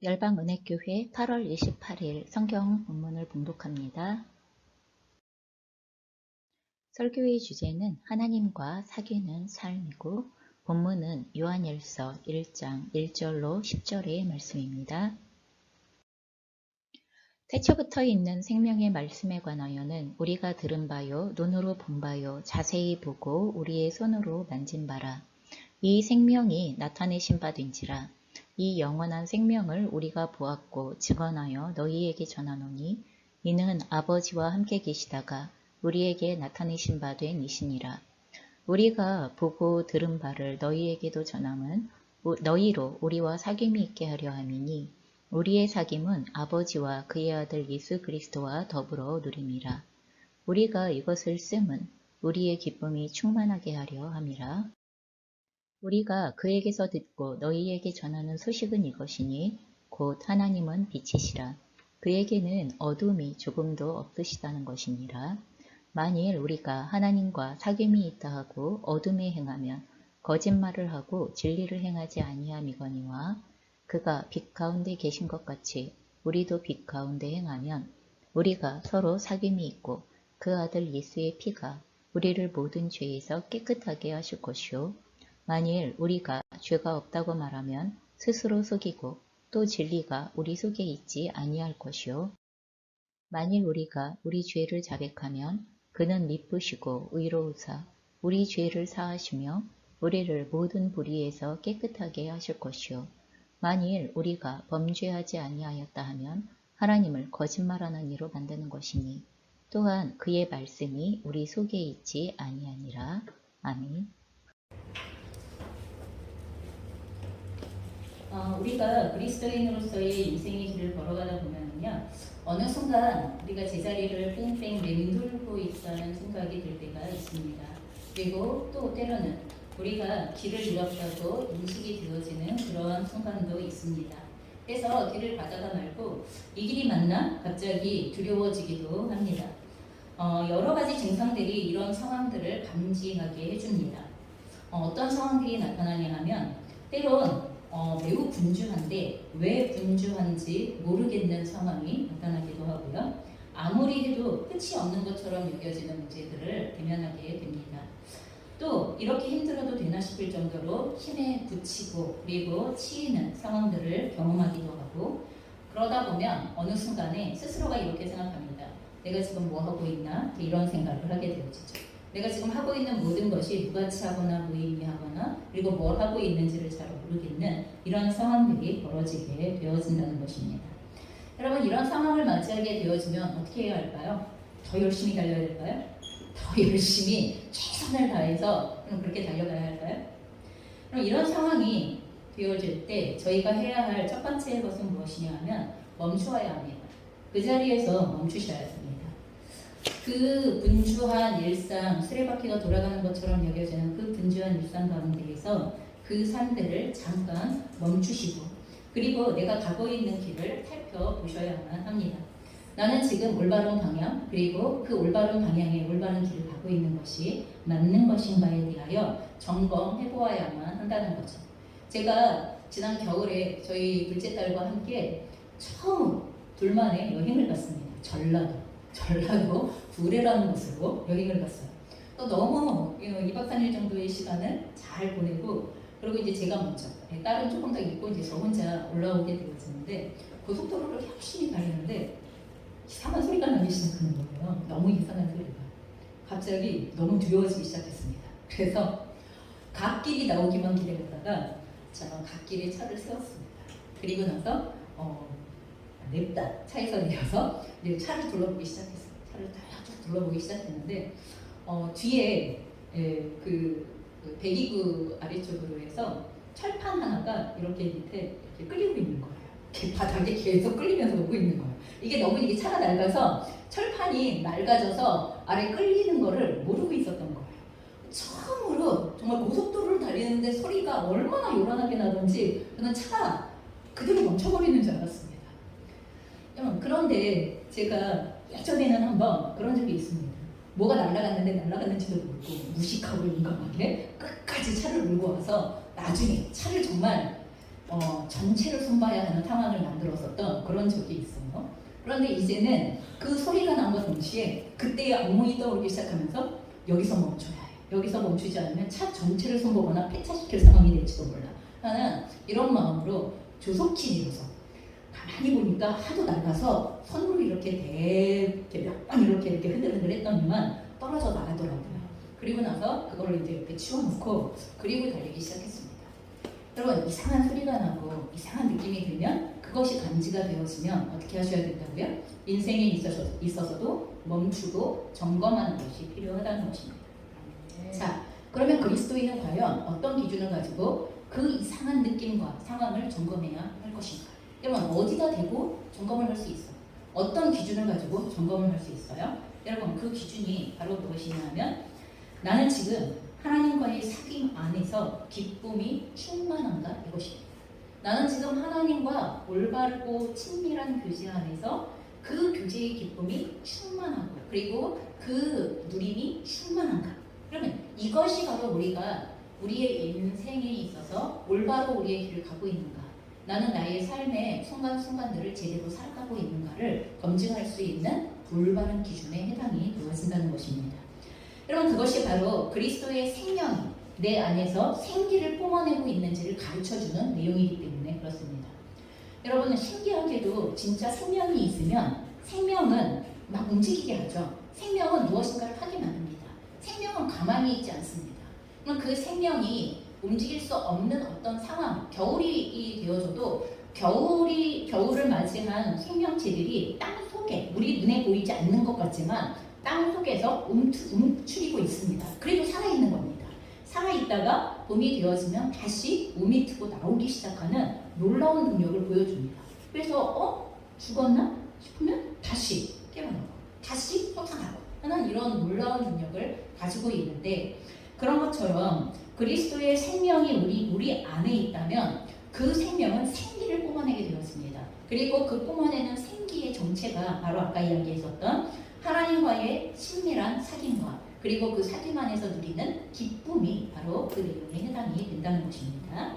열방은혜교회 8월 28일 성경 본문을 봉독합니다. 설교의 주제는 하나님과 사귀는 삶이고 본문은 요한일서 1장 1절로 10절의 말씀입니다. 태초부터 있는 생명의 말씀에 관하여는 우리가 들은 바요, 눈으로 본 바요, 자세히 보고 우리의 손으로 만진 바라. 이 생명이 나타내신 바 된지라. 이 영원한 생명을 우리가 보았고 증언하여 너희에게 전하노니 이는 아버지와 함께 계시다가 우리에게 나타내신 바 된 이시니라. 우리가 보고 들은 바를 너희에게도 전함은 너희로 우리와 사귐이 있게 하려 함이니 우리의 사귐은 아버지와 그의 아들 예수 그리스도와 더불어 누림이라. 우리가 이것을 씀은 우리의 기쁨이 충만하게 하려 함이라. 우리가 그에게서 듣고 너희에게 전하는 소식은 이것이니 곧 하나님은 빛이시라. 그에게는 어둠이 조금도 없으시다는 것이니라. 만일 우리가 하나님과 사귐이 있다 하고 어둠에 행하면 거짓말을 하고 진리를 행하지 아니함이거니와 그가 빛 가운데 계신 것 같이 우리도 빛 가운데 행하면 우리가 서로 사귐이 있고 그 아들 예수의 피가 우리를 모든 죄에서 깨끗하게 하실 것이요. 만일 우리가 죄가 없다고 말하면 스스로 속이고 또 진리가 우리 속에 있지 아니할 것이요. 만일 우리가 우리 죄를 자백하면 그는 미쁘시고 의로우사 우리 죄를 사하시며 우리를 모든 불의에서 깨끗하게 하실 것이요. 만일 우리가 범죄하지 아니하였다 하면 하나님을 거짓말하는 이로 만드는 것이니 또한 그의 말씀이 우리 속에 있지 아니하니라. 아멘. 우리가 그리스도인으로서의 인생의 길을 걸어가다 보면요, 어느 순간 우리가 제자리를 뺑뺑 맴돌고 있다는 생각이 들 때가 있습니다. 그리고 또 때로는 우리가 길을 잃었다고 인식이 되어지는 그러한 순간도 있습니다. 그래서 길을 가다가 말고 이 길이 맞나? 갑자기 두려워지기도 합니다. 여러 가지 증상들이 이런 상황들을 감지하게 해줍니다. 어떤 상황들이 나타나냐 하면 때론 매우 분주한데 왜 분주한지 모르겠는 상황이 나타나기도 하고요. 아무리 해도 끝이 없는 것처럼 여겨지는 문제들을 대면하게 됩니다. 또 이렇게 힘들어도 되나 싶을 정도로 힘에 부치고 그리고 치이는 상황들을 경험하기도 하고 그러다 보면 어느 순간에 스스로가 이렇게 생각합니다. 내가 지금 뭐 하고 있나? 이런 생각을 하게 되어지죠. 내가 지금 하고 있는 모든 것이 무가치하거나 무의미하거나 그리고 뭘 하고 있는지를 잘 모르겠는 이런 상황들이 벌어지게 되어진다는 것입니다. 여러분 이런 상황을 맞이하게 되어지면 어떻게 해야 할까요? 더 열심히 달려야 될까요? 더 열심히 최선을 다해서 그렇게 달려가야 할까요? 그럼 이런 상황이 되어질 때 저희가 해야 할 첫 번째 것은 무엇이냐 하면 멈추어야 합니다. 그 자리에서 멈추셔야 합니다. 그 분주한 일상, 수레바퀴가 돌아가는 것처럼 여겨지는 그 분주한 일상 가운데에서 그 삶들을 잠깐 멈추시고 그리고 내가 가고 있는 길을 살펴보셔야만 합니다. 나는 지금 올바른 방향 그리고 그 올바른 방향에 올바른 길을 가고 있는 것이 맞는 것인가에 대하여 점검해 보아야만 한다는 거죠. 제가 지난 겨울에 저희 둘째 딸과 함께 처음 둘만의 여행을 갔습니다. 전라도 구례라는 곳으로 여행을 갔어요. 또 너무 2박 3일 정도의 시간을 잘 보내고 그리고 이제 제가 먼저 딸은 조금 더 있고 이제 저 혼자 올라오게 되어졌는데 고속도로를 열심히 달리는데 이상한 소리가 나기 시작하는 거예요. 너무 이상한 소리가. 갑자기 너무 두려워지기 시작했습니다. 그래서 갓길이 나오기만 기다렸다가 저는 갓길에 차를 세웠습니다. 그리고 나서 냅다 차에서 내려서 차를 둘러보기 시작했어요. 차를 쭉 둘러보기 시작했는데 뒤에 그 배기구 아래쪽으로 해서 철판 하나가 이렇게 밑에 이렇게 끌리고 있는 거예요. 이렇게 바닥에 계속 끌리면서 오고 있는 거예요. 이게 너무 이게 차가 낡아서 철판이 낡아져서 아래 끌리는 거를 모르고 있었던 거예요. 처음으로 정말 고속도로를 달리는데 소리가 얼마나 요란하게 나던지 저는 차가 그대로 멈춰버리는 줄 알았습니다. 그런데 제가 예전에는 한번 그런 적이 있습니다. 뭐가 날아갔는지도 모르고 무식하고 용감하게 끝까지 차를 몰고 와서 나중에 차를 정말 전체를 손봐야 하는 상황을 만들었었던 그런 적이 있어요. 그런데 이제는 그 소리가 나는 동시에 그때의 악몽이 떠오르기 시작하면서 여기서 멈춰야 해. 여기서 멈추지 않으면 차 전체를 손보거나 폐차시킬 상황이 될지도 몰라 하는 이런 마음으로 조속히 일어서 가만히 보니까 하도 낡아서 손으로 이렇게 몇 번 이렇게 흔들흔들 했더니만 떨어져 나가더라고요. 그리고 나서 그걸 이제 옆에 치워놓고 그리고 달리기 시작했습니다. 여러분, 이상한 소리가 나고 이상한 느낌이 들면 그것이 감지가 되어지면 어떻게 하셔야 된다고요? 인생에 있어서도 멈추고 점검하는 것이 필요하다는 것입니다. 자, 그러면 그리스도인은 과연 어떤 기준을 가지고 그 이상한 느낌과 상황을 점검해야 할 것인가? 여러분, 어디다 대고 점검을 할 수 있어요? 어떤 기준을 가지고 점검을 할 수 있어요? 여러분, 그 기준이 바로 무엇이냐면 나는 지금 하나님과의 사귐 안에서 기쁨이 충만한가? 이것입니다. 나는 지금 하나님과 올바르고 친밀한 교제 안에서 그 교제의 기쁨이 충만하고 그리고 그 누림이 충만한가? 그러면 이것이 바로 우리가 우리의 인생에 있어서 올바로 우리의 길을 가고 있는가? 나는 나의 삶의 순간순간들을 제대로 살아가고 있는가를 검증할 수 있는 올바른 기준에 해당이 되어진다는 것입니다. 여러분, 그것이 바로 그리스도의 생명이 내 안에서 생기를 뿜어내고 있는지를 가르쳐주는 내용이기 때문에 그렇습니다. 여러분은 신기하게도 진짜 생명이 있으면 생명은 막 움직이게 하죠. 생명은 무엇인가를 하게 만듭니다. 생명은 가만히 있지 않습니다. 그럼 그 생명이 움직일 수 없는 어떤 상황, 겨울이 되어져도 겨울을 맞이한 생명체들이 땅 속에 우리 눈에 보이지 않는 것 같지만 땅 속에서 움츠리고 있습니다. 그래도 살아있는 겁니다. 살아있다가 봄이 되어지면 다시 몸이 트고 나오기 시작하는 놀라운 능력을 보여줍니다. 그래서 죽었나 싶으면 다시 깨어나고 다시 솟아나고 하는 이런 놀라운 능력을 가지고 있는데 그런 것처럼 그리스도의 생명이 우리 안에 있다면 그 생명은 생기를 뿜어내게 되었습니다. 그리고 그 뿜어내는 생기의 정체가 바로 아까 이야기했었던 하나님과의 친밀한 사귐과 그리고 그 사귐 안에서 누리는 기쁨이 바로 그 내용에 해당이 된다는 것입니다.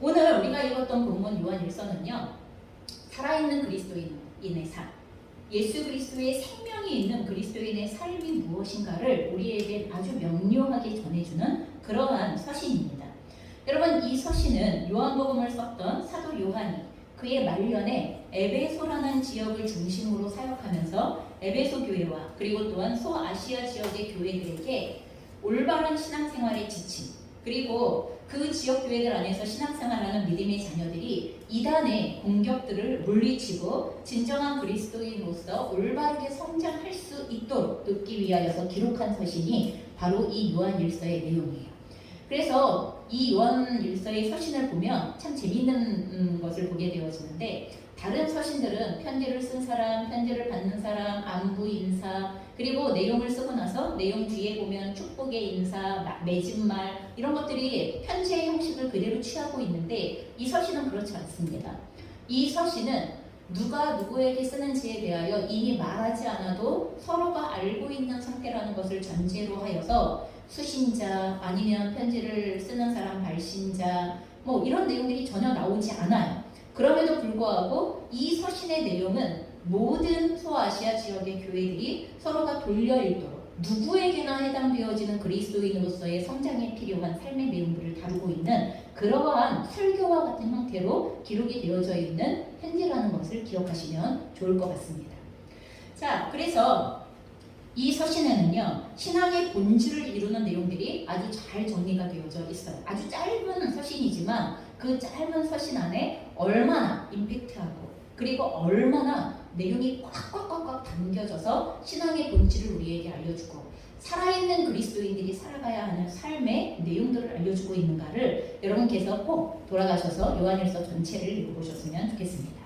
오늘 우리가 읽었던 본문 요한 1서는요. 살아있는 그리스도인의 삶, 예수 그리스도의 생명이 있는 그리스도인의 삶이 무엇인가를 우리에게 아주 명료하게 전해주는 그러한 서신입니다. 여러분, 이 서신은 요한복음을 썼던 사도 요한이 그의 말년에 에베소라는 지역을 중심으로 사역하면서 에베소 교회와 그리고 또한 소아시아 지역의 교회들에게 올바른 신앙생활의 지침 그리고 그 지역 교회들 안에서 신앙생활하는 믿음의 자녀들이 이단의 공격들을 물리치고 진정한 그리스도인으로서 올바르게 성장할 수 있도록 돕기 위하여서 기록한 서신이 바로 이 요한 1서의 내용이에요. 그래서 이 요한 1서의 서신을 보면 참 재미있는 것을 보게 되어지는데 다른 서신들은 편지를 쓴 사람, 편지를 받는 사람, 안부 인사 그리고 내용을 쓰고 나서 내용 뒤에 보면 축복의 인사, 맺은말 이런 것들이 편지의 형식을 그대로 취하고 있는데 이 서신은 그렇지 않습니다. 이 서신은 누가 누구에게 쓰는지에 대하여 이미 말하지 않아도 서로가 알고 있는 상태라는 것을 전제로 하여서 수신자 아니면 편지를 쓰는 사람 발신자 뭐 이런 내용들이 전혀 나오지 않아요. 그럼에도 불구하고 이 서신의 내용은 모든 소아시아 지역의 교회들이 서로가 돌려 읽도록 누구에게나 해당되어지는 그리스도인으로서의 성장에 필요한 삶의 내용들을 다루고 있는 그러한 설교와 같은 형태로 기록이 되어져 있는 편지라는 것을 기억하시면 좋을 것 같습니다. 자, 그래서 이 서신에는요, 신앙의 본질을 이루는 내용들이 아주 잘 정리가 되어져 있어요. 아주 짧은 서신이지만 그 짧은 서신 안에 얼마나 임팩트하고 그리고 얼마나 내용이 꽉꽉꽉꽉 담겨져서 신앙의 본질을 우리에게 알려주고 살아있는 그리스도인들이 살아가야 하는 삶의 내용들을 알려주고 있는가를 여러분께서 꼭 돌아가셔서 요한일서 전체를 읽어보셨으면 좋겠습니다.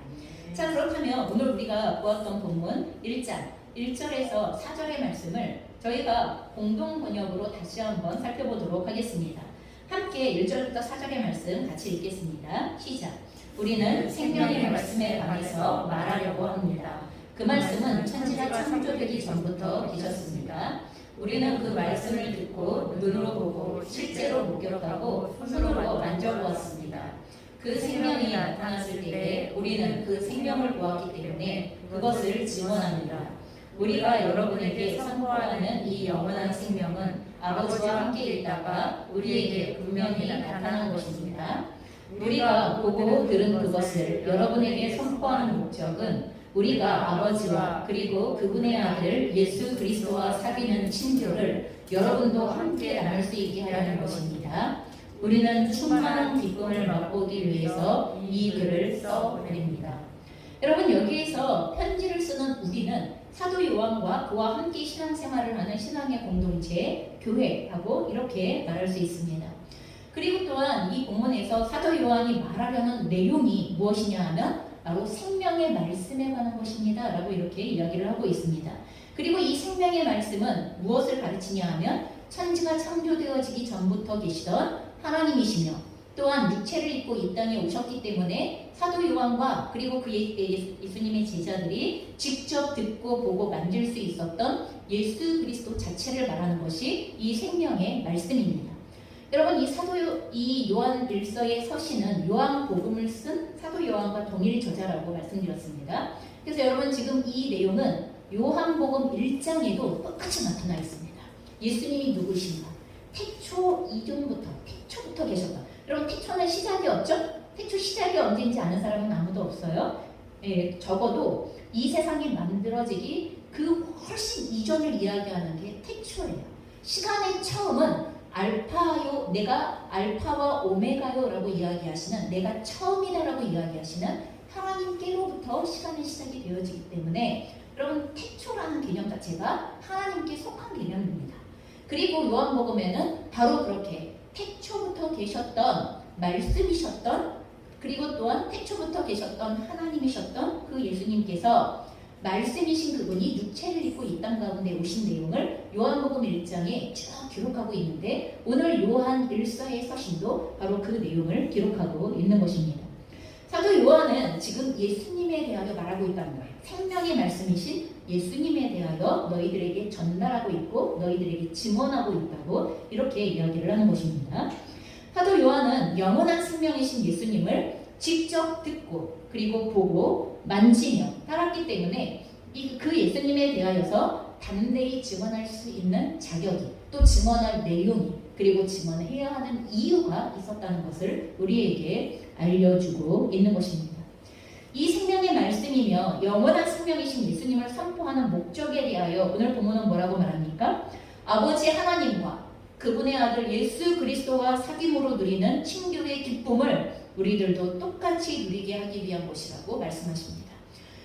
자, 그렇다면 오늘 우리가 보았던 본문 1장 1절에서 4절의 말씀을 저희가 공동 번역으로 다시 한번 살펴보도록 하겠습니다. 함께 1절부터 4절의 말씀 같이 읽겠습니다. 시작. 우리는 생명의 말씀에 관해서 말하려고 합니다. 그 말씀은 천지가 창조되기 전부터 계셨습니다. 우리는 그 말씀을 듣고 눈으로 보고 실제로 목격하고 손으로 만져보았습니다. 그 생명이 나타났을 때에 우리는 그 생명을 보았기 때문에 그것을 증언합니다. 우리가 여러분에게 선포하는 이 영원한 생명은 아버지와 함께 있다가 우리에게 분명히 나타난 것입니다. 우리가 보고 들은 그것을 여러분에게 선포하는 목적은 우리가 아버지와 그리고 그분의 아들 예수 그리스도와 사귀는 친교를 여러분도 함께 나눌 수 있게 하려는 것입니다. 우리는 충만한 기쁨을 맛보기 위해서 이 글을 써드립니다. 여러분, 여기에서 편지를 쓰는 우리는 사도 요한과 그와 함께 신앙생활을 하는 신앙의 공동체, 교회하고 이렇게 말할 수 있습니다. 그리고 또한 이 본문에서 사도 요한이 말하려는 내용이 무엇이냐 하면 바로 생명의 말씀에 관한 것입니다 라고 이렇게 이야기를 하고 있습니다. 그리고 이 생명의 말씀은 무엇을 가르치냐 하면 천지가 창조되어지기 전부터 계시던 하나님이시며 또한 육체를 입고 이 땅에 오셨기 때문에 사도 요한과 그리고 그 예수님의 제자들이 직접 듣고 보고 만질 수 있었던 예수 그리스도 자체를 말하는 것이 이 생명의 말씀입니다. 여러분, 이 요한 일서의 서신은 요한복음을 쓴 사도 요한과 동일 저자라고 말씀드렸습니다. 그래서 여러분, 지금 이 내용은 요한복음 1장에도 똑같이 나타나 있습니다. 예수님이 누구신가? 태초 이전부터, 태초부터 계셨다. 여러분, 태초는 시작이었죠? 태초 시작이 언제인지 아는 사람은 아무도 없어요. 적어도 이 세상이 만들어지기 그 훨씬 이전을 이야기하는 게 태초예요. 시간의 처음은 알파요, 내가 알파와 오메가요 라고 이야기하시는, 내가 처음이다 라고 이야기하시는 하나님께로부터 시간의 시작이 되어지기 때문에 여러분, 태초라는 개념 자체가 하나님께 속한 개념입니다. 그리고 요한복음에는 바로 그렇게 태초부터 계셨던 말씀이셨던, 그리고 또한 태초부터 계셨던 하나님이셨던 그 예수님께서 말씀이신 그분이 육체를 입고 이 땅 가운데 오신 내용을 요한복음 1장에 쭉 기록하고 있는데, 오늘 요한 1서의 서신도 바로 그 내용을 기록하고 있는 것입니다. 사도 요한은 지금 예수님에 대하여 말하고 있다는 거예요. 생명의 말씀이신 예수님에 대하여 너희들에게 전달하고 있고 너희들에게 증언하고 있다고 이렇게 이야기를 하는 것입니다. 사도 요한은 영원한 생명이신 예수님을 직접 듣고 그리고 보고 만지며 따랐기 때문에 그 예수님에 대하여서 담대히 증언할 수 있는 자격이, 또 증언할 내용이, 그리고 증언해야 하는 이유가 있었다는 것을 우리에게 알려주고 있는 것입니다. 이 생명의 말씀이며 영원한 생명이신 예수님을 선포하는 목적에 대하여 오늘 본문은 뭐라고 말합니까? 아버지 하나님과 그분의 아들 예수 그리스도와 사귐으로 누리는 친교의 기쁨을 우리들도 똑같이 누리게 하기 위한 것이라고 말씀하십니다.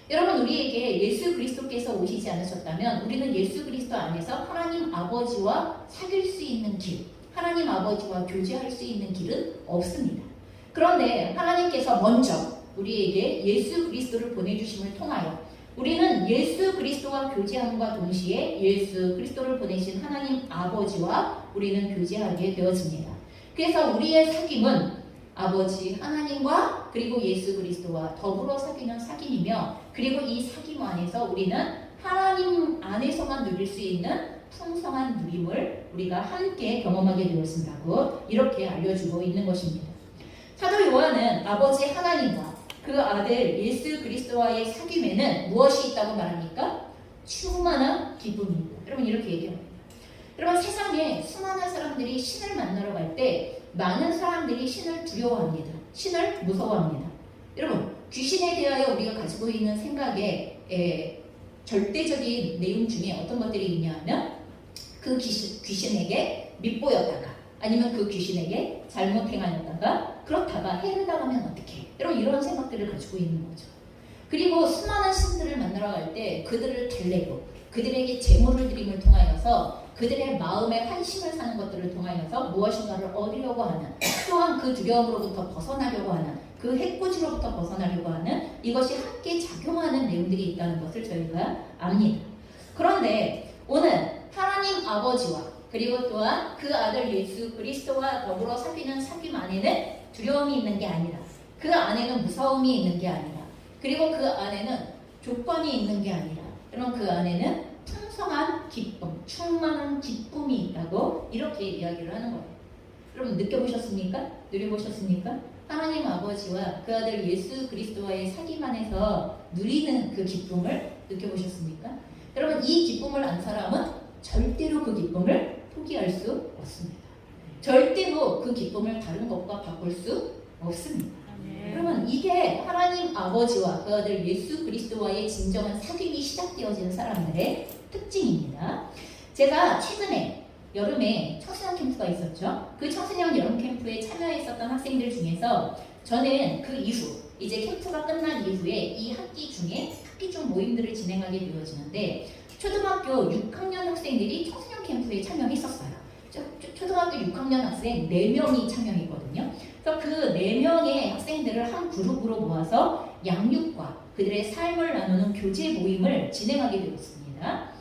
여러분, 우리에게 예수 그리스도께서 오시지 않으셨다면 우리는 예수 그리스도 안에서 하나님 아버지와 사귈 수 있는 길, 하나님 아버지와 교제할 수 있는 길은 없습니다. 그런데 하나님께서 먼저 우리에게 예수 그리스도를 보내주심을 통하여 우리는 예수 그리스도와 교제함과 동시에 예수 그리스도를 보내신 하나님 아버지와 우리는 교제하게 되어집니다. 그래서 우리의 사귐은 아버지 하나님과 그리고 예수 그리스도와 더불어 사귀는 사귐이며, 그리고 이 사귐 안에서 우리는 하나님 안에서만 누릴 수 있는 풍성한 누림을 우리가 함께 경험하게 되었습니다고 이렇게 알려주고 있는 것입니다. 사도 요한은 아버지 하나님과 그 아들 예수 그리스도와의 사귐에는 무엇이 있다고 말합니까? 충만한 기쁨입니다. 여러분, 이렇게 얘기합니다. 여러분, 세상에 수많은 사람들이 신을 만나러 갈 때 많은 사람들이 신을 두려워합니다. 신을 무서워합니다. 여러분, 귀신에 대하여 우리가 가지고 있는 생각에 절대적인 내용 중에 어떤 것들이 있냐 하면 그 귀신에게 밉보였다가, 아니면 그 귀신에게 잘못 행하였다가, 그렇다가 해를 당하면 어떡해, 여러분, 이런 생각들을 가지고 있는 거죠. 그리고 수많은 신들을 만나러 갈 때 그들을 달래고 그들에게 제물을 드림을 통하여서 그들의 마음에 환심을 사는 것들을 통하여서 무엇인가를 얻으려고 하는, 또한 그 두려움으로부터 벗어나려고 하는, 그 해코지로부터 벗어나려고 하는, 이것이 함께 작용하는 내용들이 있다는 것을 저희가 압니다. 그런데 오늘 하나님 아버지와 그리고 또한 그 아들 예수 그리스도와 더불어 사귀는 사귐 안에는 두려움이 있는 게 아니라, 그 안에는 무서움이 있는 게 아니라, 그리고 그 안에는 조건이 있는 게 아니라, 여러분, 그 안에는 풍성한 기쁨, 충만한 기쁨이 있다고 이렇게 이야기를 하는 거예요. 여러분, 느껴보셨습니까? 누려보셨습니까? 하나님 아버지와 그 아들 예수 그리스도와의 사귐 안에서 누리는 그 기쁨을 느껴보셨습니까? 여러분, 이 기쁨을 안 사람은 절대로 그 기쁨을 포기할 수 없습니다. 절대로 그 기쁨을 다른 것과 바꿀 수 없습니다. 그러면 이게 하나님 아버지와 그 아들 예수 그리스도와의 진정한 사귐이 시작되어진 사람들의 특징입니다. 제가 최근에 여름에 청소년 캠프가 있었죠. 그 청소년 여름 캠프에 참여했었던 학생들 중에서 저는 그 이후 이제 캠프가 끝난 이후에 이 학기 중 모임들을 진행하게 되어지는데 초등학교 6학년 학생들이 청소년 캠프에 참여했었어요. 초등학교 6학년 학생 4명이 참여했거든요. 그래서 그 4명의 학생들을 한 그룹으로 모아서 양육과 그들의 삶을 나누는 교제 모임을 진행하게 되었습니다.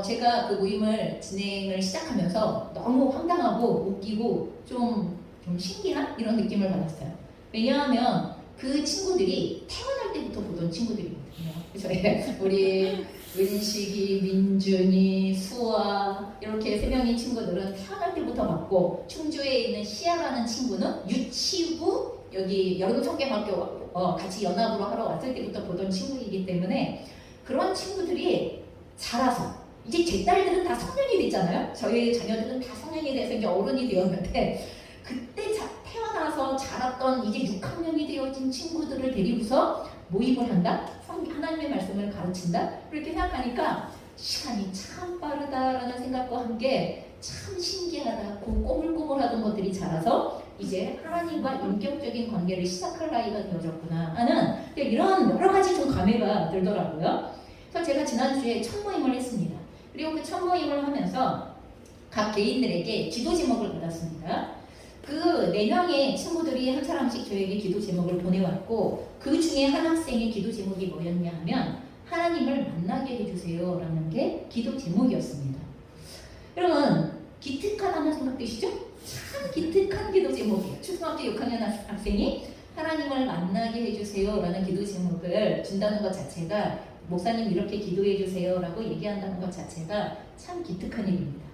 제가 그 모임을 진행을 시작하면서 너무 황당하고 웃기고 좀 신기한 이런 느낌을 받았어요. 왜냐하면 그 친구들이 태어날 때부터 보던 친구들이거든요. 그래서 우리 은식이, 민준이, 수아 이렇게 3명의 친구들은 태어날 때부터 봤고, 충주에 있는 시아라는 친구는 유치부 여기 여름청계학교 같이 연합으로 하러 왔을 때부터 보던 친구이기 때문에 그런 친구들이 자라서 이제 제 딸들은 다 성년이 됐잖아요. 저희 자녀들은 다 성년이 돼서 이제 어른이 되었는데 그때 태어나서 자랐던 이제 6학년이 되어진 친구들을 데리고서 모임을 한다? 하나님의 말씀을 가르친다? 그렇게 생각하니까 시간이 참 빠르다라는 생각과 함께 참 신기하다, 꼬물꼬물하던 것들이 자라서 이제 하나님과 인격적인 관계를 시작할 나이가 되어졌구나 하는 이런 여러 가지 좀 감회가 들더라고요. 그래서 제가 지난주에 첫 모임을 했습니다. 그리고 그 첫 모임을 하면서 각 개인들에게 기도 제목을 받았습니다. 그 4명의 친구들이 한 사람씩 저에게 기도 제목을 보내왔고, 그 중에 한 학생의 기도 제목이 뭐였냐 하면 하나님을 만나게 해주세요 라는 게 기도 제목이었습니다. 여러분, 기특하다는 생각 드시죠? 참 기특한 기도 제목이에요. 초등학교 6학년 학생이 하나님을 만나게 해주세요 라는 기도 제목을 준다는 것 자체가, 목사님 이렇게 기도해 주세요 라고 얘기한다는 것 자체가 참 기특한 일입니다.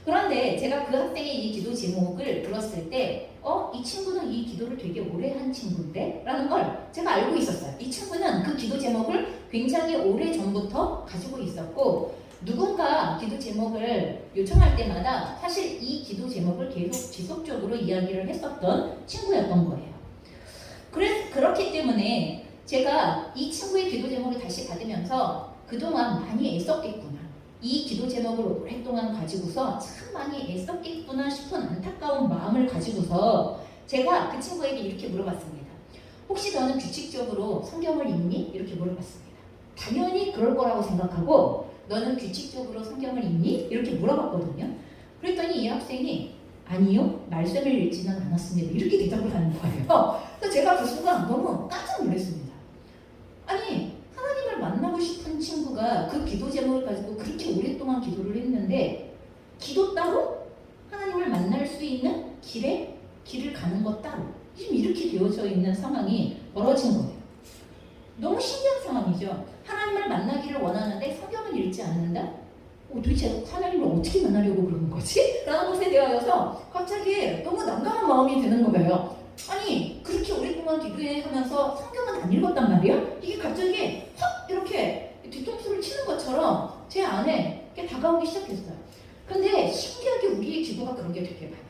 그런데 제가 그 학생의 이 기도 제목을 들었을 때 이 친구는 이 기도를 되게 오래 한 친구인데? 라는 걸 제가 알고 있었어요. 이 친구는 그 기도 제목을 굉장히 오래 전부터 가지고 있었고, 누군가 기도 제목을 요청할 때마다 사실 이 기도 제목을 계속 지속적으로 이야기를 했었던 친구였던 거예요. 그렇기 때문에 제가 이 친구의 기도 제목을 다시 받으면서 그동안 많이 애썼겠구나, 이 기도 제목을 오랫동안 가지고서 참 많이 애썼겠구나 싶은 안타까운 마음을 가지고서 제가 그 친구에게 이렇게 물어봤습니다. 혹시 너는 규칙적으로 성경을 읽니? 이렇게 물어봤습니다. 당연히 그럴 거라고 생각하고, 너는 규칙적으로 성경을 읽니? 이렇게 물어봤거든요. 그랬더니 이 학생이 아니요, 말씀을 읽지는 않았습니다, 이렇게 대답을 하는 거예요. 그래서 제가 그 순간 너무 깜짝 놀랐습니다. 아니, 하나님을 만나고 싶은 친구가 그 기도 제목을 가지고 그렇게 오랫동안 기도를 했는데 기도 따로? 하나님을 만날 수 있는 길을 가는 것 따로? 지금 이렇게 되어져 있는 상황이 벌어진 거예요. 너무 신기한 상황이죠. 하나님을 만나기를 원하는데 성경을 읽지 않는다? 도대체 하나님을 어떻게 만나려고 그러는 거지? 라는 것에 대하여서 갑자기 너무 난감한 마음이 드는 거예요. 아니, 그렇게 오랫동안 기도하면서 성경은 안 읽었단 말이에요? 이게 갑자기 확 이렇게 뒤통수를 치는 것처럼 제 안에 이렇게 다가오기 시작했어요. 근데 신기하게 우리의 기도가 그런 게 되게 많아요.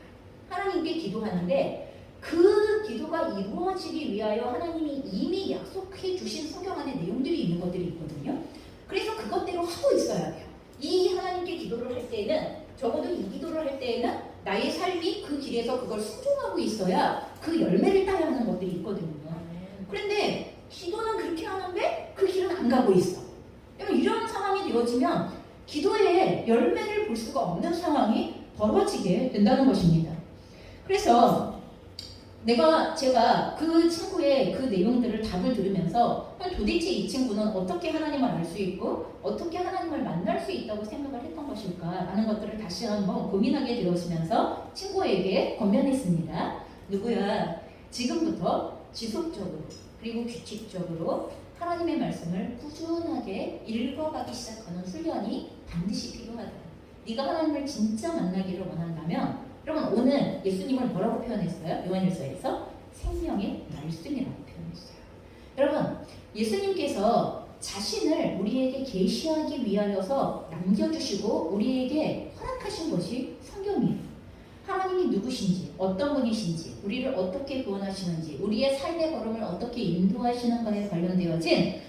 하나님께 기도하는데 그 기도가 이루어지기 위하여 하나님이 이미 약속해 주신 성경 안에 내용들이 있는 것들이 있거든요. 그래서 그것대로 하고 있어야 돼요. 이 하나님께 기도를 할 때에는, 적어도 이 기도를 할 때에는 나의 삶이 그 길에서 그걸 순종하고 있어야 그 열매를 따야 하는 것들이 있거든요. 그런데 기도는 그렇게 하는데 그 길은 안 가고 있어. 이런 상황이 되어지면 기도에 열매를 볼 수가 없는 상황이 벌어지게 된다는 것입니다. 그래서 제가 그 친구의 그 내용들을 답을 들으면서 도대체 이 친구는 어떻게 하나님을 알 수 있고 어떻게 하나님을 만날 수 있다고 생각을 했던 것일까 라는 것들을 다시 한번 고민하게 되었으면서 친구에게 권면했습니다. 누구야, 지금부터 지속적으로 그리고 규칙적으로 하나님의 말씀을 꾸준하게 읽어가기 시작하는 훈련이 반드시 필요하다. 네가 하나님을 진짜 만나기를 원한다면, 여러분 오늘 예수님을 뭐라고 표현했어요? 요한일서에서 생명의 말씀이라고 표현했어요. 여러분, 예수님께서 자신을 우리에게 계시하기 위하여서 남겨주시고 우리에게 허락하신 것이 성경이에요. 하나님이 누구신지, 어떤 분이신지, 우리를 어떻게 구원하시는지, 우리의 삶의 걸음을 어떻게 인도하시는가에 관련되어진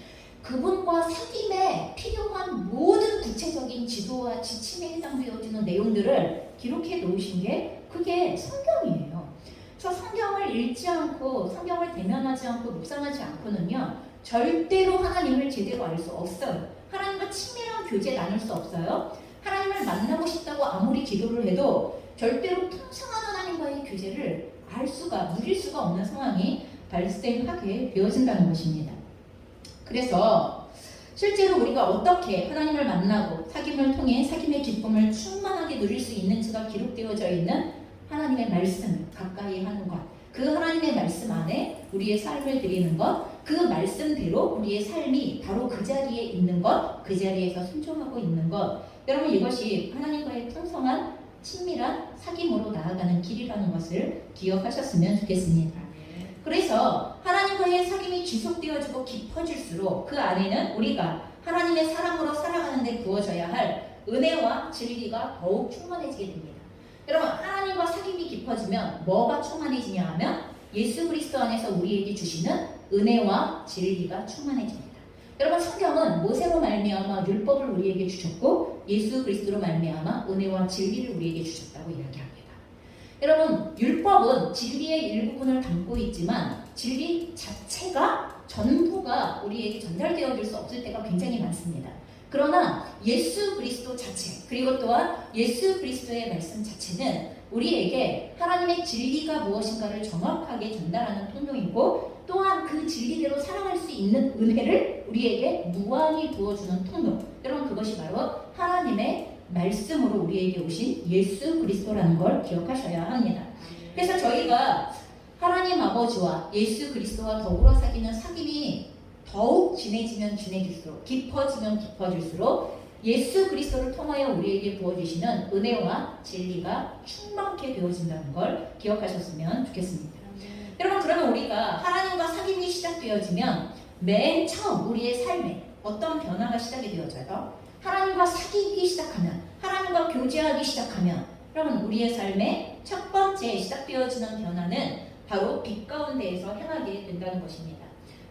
그분과 사귐에 필요한 모든 구체적인 지도와 지침에 해당되어지는 내용들을 기록해 놓으신 게 그게 성경이에요. 저 성경을 읽지 않고 성경을 대면하지 않고 묵상하지 않고는요, 절대로 하나님을 제대로 알 수 없어요. 하나님과 친밀한 교제 나눌 수 없어요. 하나님을 만나고 싶다고 아무리 기도를 해도 절대로 통성한 하나님과의 교제를 누릴 수가 없는 상황이 발생하게 되어진다는 것입니다. 그래서 실제로 우리가 어떻게 하나님을 만나고 사귐을 통해 사귐의 기쁨을 충만하게 누릴 수 있는지가 기록되어져 있는 하나님의 말씀을 가까이 하는 것, 그 하나님의 말씀 안에 우리의 삶을 드리는 것, 그 말씀대로 우리의 삶이 바로 그 자리에 있는 것, 그 자리에서 순종하고 있는 것, 여러분 이것이 하나님과의 풍성한 친밀한 사귐으로 나아가는 길이라는 것을 기억하셨으면 좋겠습니다. 그래서 하나님과의 사귐이 지속되어지고 깊어질수록 그 안에는 우리가 하나님의 사랑으로 살아가는 데 부어져야 할 은혜와 진리가 더욱 충만해지게 됩니다. 여러분, 하나님과 사귐이 깊어지면 뭐가 충만해지냐 하면 예수 그리스도 안에서 우리에게 주시는 은혜와 진리가 충만해집니다. 여러분, 성경은 모세로 말미암아 율법을 우리에게 주셨고 예수 그리스도로 말미암아 은혜와 진리를 우리에게 주셨다고 이야기합니다. 여러분, 율법은 진리의 일부분을 담고 있지만 진리 자체가 전부가 우리에게 전달되어질 수 없을 때가 굉장히 많습니다. 그러나 예수 그리스도 자체, 그리고 또한 예수 그리스도의 말씀 자체는 우리에게 하나님의 진리가 무엇인가를 정확하게 전달하는 통로이고, 또한 그 진리대로 살아갈 수 있는 은혜를 우리에게 무한히 부어주는 통로, 여러분 그것이 바로 하나님의 말씀으로 우리에게 오신 예수 그리스도라는 걸 기억하셔야 합니다. 그래서 저희가 하나님 아버지와 예수 그리스도와 더불어 사귀는 사귐이 더욱 진해지면 진해질수록, 깊어지면 깊어질수록 예수 그리스도를 통하여 우리에게 부어주시는 은혜와 진리가 충만케 되어진다는 걸 기억하셨으면 좋겠습니다. 여러분, 그러면 우리가 하나님과 사귐이 시작되어지면 맨 처음 우리의 삶에 어떤 변화가 시작이 되어져요? 하나님과 사귀기 시작하면, 하나님과 교제하기 시작하면, 여러분 우리의 삶의 첫 번째 시작되어지는 변화는 바로 빛 가운데에서 행하게 된다는 것입니다.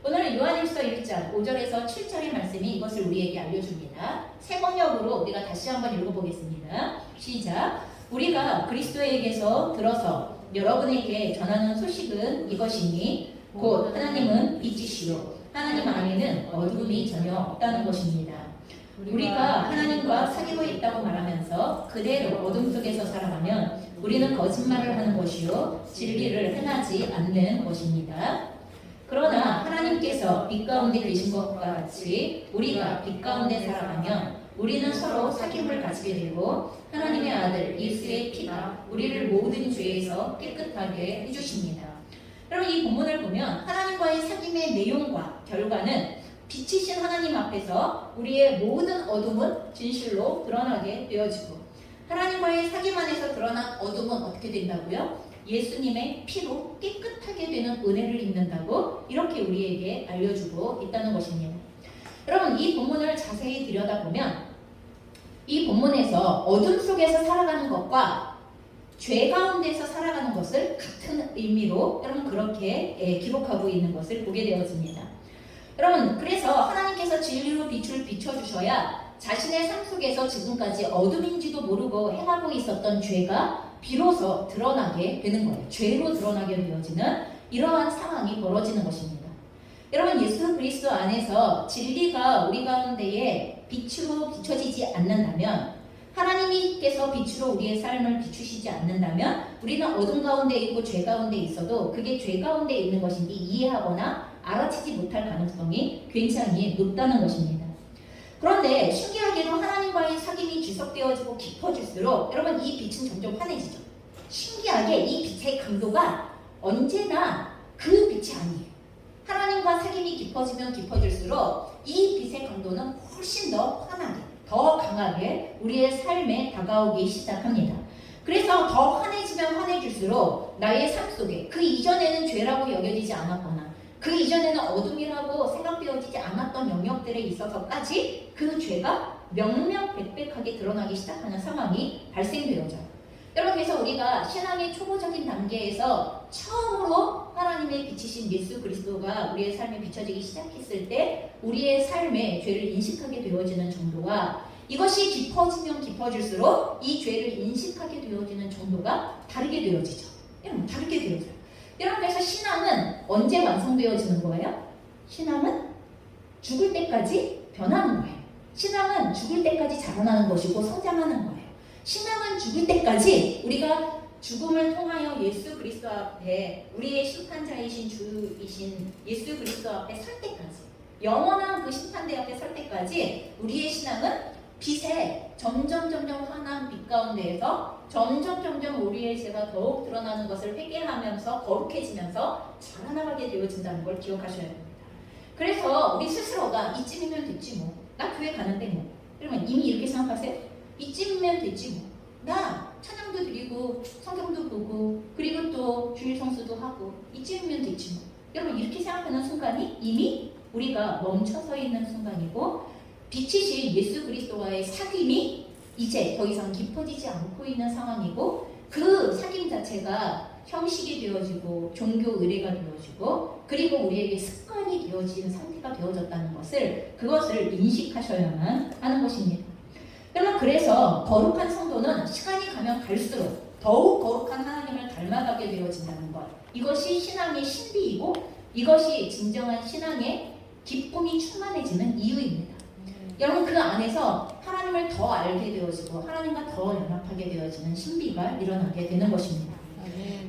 오늘은 요한일서 1장 5절에서 7절의 말씀이 이것을 우리에게 알려줍니다. 새 번역으로 우리가 다시 한번 읽어보겠습니다. 시작. 우리가 그리스도에게서 들어서 여러분에게 전하는 소식은 이것이니 곧 하나님은 빛이시요 하나님 안에는 어둠이 전혀 없다는 것입니다. 우리가 하나님과 사귀고 있다고 말하면서 그대로 어둠 속에서 살아가면 우리는 거짓말을 하는 것이요 진리를 행하지 않는 것입니다. 그러나 하나님께서 빛 가운데 계신 것과 같이 우리가 빛 가운데 살아가면 우리는 서로 사귐을 가지게 되고 하나님의 아들 예수의 피가 우리를 모든 죄에서 깨끗하게 해주십니다. 여러분, 이 본문을 보면 하나님과의 사귐의 내용과 결과는 빛이신 하나님 앞에서 우리의 모든 어둠은 진실로 드러나게 되어지고, 하나님과의 사귐 안에서 드러난 어둠은 어떻게 된다고요? 예수님의 피로 깨끗하게 되는 은혜를 입는다고 이렇게 우리에게 알려주고 있다는 것입니다. 여러분, 이 본문을 자세히 들여다보면 이 본문에서 어둠 속에서 살아가는 것과 죄 가운데서 살아가는 것을 같은 의미로 여러분 그렇게 기록하고 있는 것을 보게 되어집니다. 여러분, 그래서 하나님께서 진리로 빛을 비춰주셔야 자신의 삶 속에서 지금까지 어둠인지도 모르고 행하고 있었던 죄가 비로소 드러나게 되는 거예요. 죄로 드러나게 되어지는 이러한 상황이 벌어지는 것입니다. 여러분, 예수 그리스도 안에서 진리가 우리 가운데에 빛으로 비춰지지 않는다면, 하나님께서 빛으로 우리의 삶을 비추시지 않는다면 우리는 어둠 가운데 있고 죄 가운데 있어도 그게 죄 가운데 있는 것인지 이해하거나 알아채지 못할 가능성이 굉장히 높다는 것입니다. 그런데 신기하게도 하나님과의 사귐이 지속되어지고 깊어질수록 여러분 이 빛은 점점 환해지죠. 신기하게 이 빛의 강도가 언제나 그 빛이 아니에요. 하나님과 사귐이 깊어지면 깊어질수록 이 빛의 강도는 훨씬 더 환하게, 더 강하게 우리의 삶에 다가오기 시작합니다. 그래서 더 환해지면 환해질수록 나의 삶 속에 그 이전에는 죄라고 여겨지지 않았거나 그 이전에는 어둠이라고 생각되어지지 않았던 영역들에 있어서까지 그 죄가 명명백백하게 드러나기 시작하는 상황이 발생되어져요. 여러분, 그래서 우리가 신앙의 초보적인 단계에서 처음으로 하나님의 빛이신 예수 그리스도가 우리의 삶에 비춰지기 시작했을 때 우리의 삶에 죄를 인식하게 되어지는 정도와 이것이 깊어지면 깊어질수록 이 죄를 인식하게 되어지는 정도가 다르게 되어지죠. 여러분, 다르게 되어져요. 여러분, 그래서 신앙은 언제 완성되어지는 거예요? 신앙은 죽을 때까지 변하는 거예요. 신앙은 죽을 때까지 자라나는 것이고 성장하는 거예요. 신앙은 죽을 때까지 우리가 죽음을 통하여 예수 그리스도 앞에 우리의 심판자이신 주이신 예수 그리스도 앞에 설 때까지, 영원한 그 심판대 앞에 설 때까지 우리의 신앙은 빛에 점점 환한 빛 가운데에서 점점 우리의 죄가 더욱 드러나는 것을 회개하면서 거룩해지면서 자라나가게 되어진다는 걸 기억하셔야 됩니다. 그래서 우리 스스로가 이쯤이면 됐지 뭐, 나 교회 가는데 뭐, 그러면 이미 이렇게 생각하세요? 이쯤이면 됐지 뭐, 나 찬양도 드리고 성경도 보고 그리고 또 주일 성수도 하고 이쯤이면 됐지 뭐. 여러분, 이렇게 생각하는 순간이 이미 우리가 멈춰서 있는 순간이고, 빛이신 예수 그리스도와의 사귐이 이제 더 이상 깊어지지 않고 있는 상황이고, 그 사귐 자체가 형식이 되어지고 종교 의례가 되어지고 그리고 우리에게 습관이 되어지는 상태가 되어졌다는 것을, 그것을 인식하셔야만 하는 것입니다. 여러분, 그래서 거룩한 성도는 시간이 가면 갈수록 더욱 거룩한 하나님을 닮아가게 되어진다는 것, 이것이 신앙의 신비이고 이것이 진정한 신앙의 기쁨이 충만해지는 이유입니다. 여러분, 그 안에서 하나님을 더 알게 되어지고 하나님과 더 연합하게 되어지는 신비가 일어나게 되는 것입니다.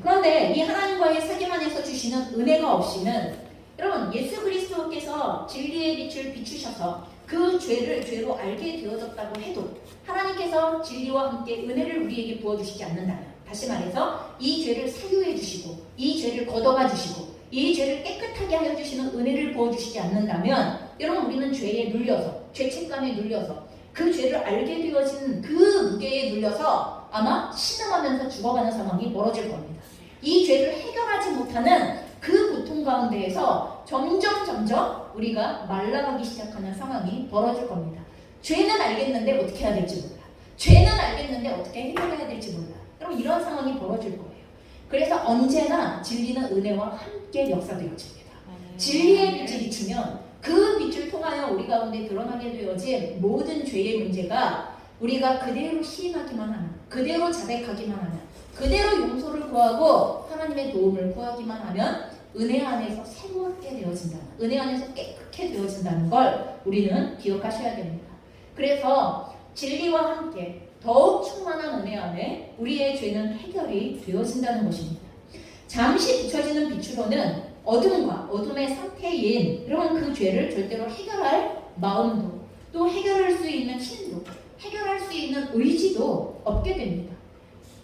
그런데 이 하나님과의 사귐 안에서 주시는 은혜가 없이는, 여러분, 예수 그리스도께서 진리의 빛을 비추셔서 그 죄를 죄로 알게 되어졌다고 해도 하나님께서 진리와 함께 은혜를 우리에게 부어주시지 않는다면, 다시 말해서 이 죄를 사유해 주시고 이 죄를 걷어가 주시고 이 죄를 깨끗하게 하여 주시는 은혜를 부어주시지 않는다면, 여러분, 우리는 죄에 눌려서, 죄책감에 눌려서, 그 죄를 알게 되어진 그 무게에 눌려서 아마 신음하면서 죽어가는 상황이 벌어질 겁니다. 이 죄를 해결하지 못하는 그 고통 가운데에서 점점 우리가 말라가기 시작하는 상황이 벌어질 겁니다. 죄는 알겠는데 어떻게 해야 될지 몰라. 죄는 알겠는데 어떻게 해결해야 될지 몰라. 그럼 이런 상황이 벌어질 거예요. 그래서 언제나 진리는 은혜와 함께 역사되어집니다. 진리의 빛이 비추면 그 빛을 통하여 우리 가운데 드러나게 되어진 모든 죄의 문제가 우리가 그대로 시인하기만 하면, 그대로 자백하기만 하면, 그대로 용서를 구하고 하나님의 도움을 구하기만 하면 은혜 안에서 새롭게 되어진다는, 은혜 안에서 깨끗게 되어진다는 걸 우리는 기억하셔야 됩니다. 그래서 진리와 함께 더욱 충만한 은혜 안에 우리의 죄는 해결이 되어진다는 것입니다. 잠시 비춰지는 빛으로는 어둠과 어둠의 상태인 이런 그 죄를 절대로 해결할 마음도, 또 해결할 수 있는 힘도, 해결할 수 있는 의지도 없게 됩니다.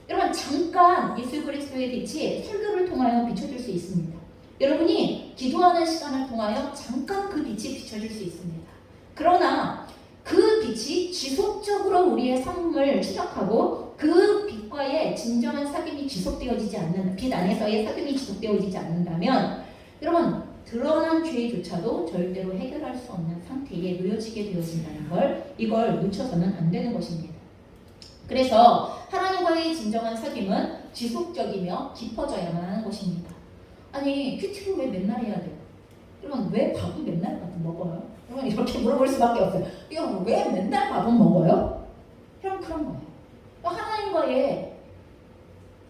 여러분, 잠깐 예수 그리스도의 빛이 설교를 통하여 비춰질 수 있습니다. 여러분이 기도하는 시간을 통하여 잠깐 그 빛이 비춰질 수 있습니다. 그러나 그 빛이 지속적으로 우리의 삶을 추적하고 그 빛과의 진정한 사귐이 지속되어지지 않는, 빛 안에서의 사귐이 지속되어지지 않는다면, 여러분, 드러난 죄조차도 절대로 해결할 수 없는 상태에 놓여지게 되어진다는 걸, 이걸 놓쳐서는 안 되는 것입니다. 그래서 하나님과의 진정한 사귐은 지속적이며 깊어져야만 하는 것입니다. 아니, 큐티를 왜 맨날 해야 돼요? 여러분, 왜 밥은 맨날 밥은 먹어요? 여러분, 이렇게 물어볼 수밖에 없어요. 여러분, 왜 맨날 밥은 먹어요? 여러분, 그런 거예요. 하나님과의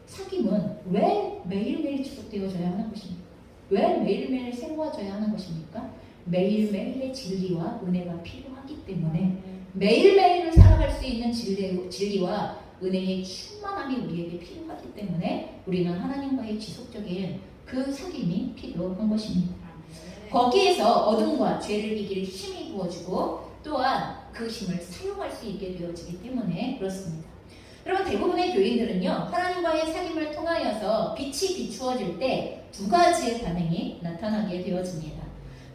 사귐은 왜 매일매일 지속되어져야 하는 것입니까? 왜 매일매일 새로워져야 하는 것입니까? 매일매일의 진리와 은혜가 필요하기 때문에, 매일매일을 살아갈 수 있는 진리와 은혜의 충만함이 우리에게 필요하기 때문에 우리는 하나님과의 지속적인 그 사귐이 필요한 것입니다. 거기에서 어둠과 죄를 이길 힘이 부어지고 또한 그 힘을 사용할 수 있게 되어지기 때문에 그렇습니다. 여러분, 대부분의 교인들은요, 하나님과의 사귐을 통하여서 빛이 비추어질 때 두 가지의 반응이 나타나게 되어집니다.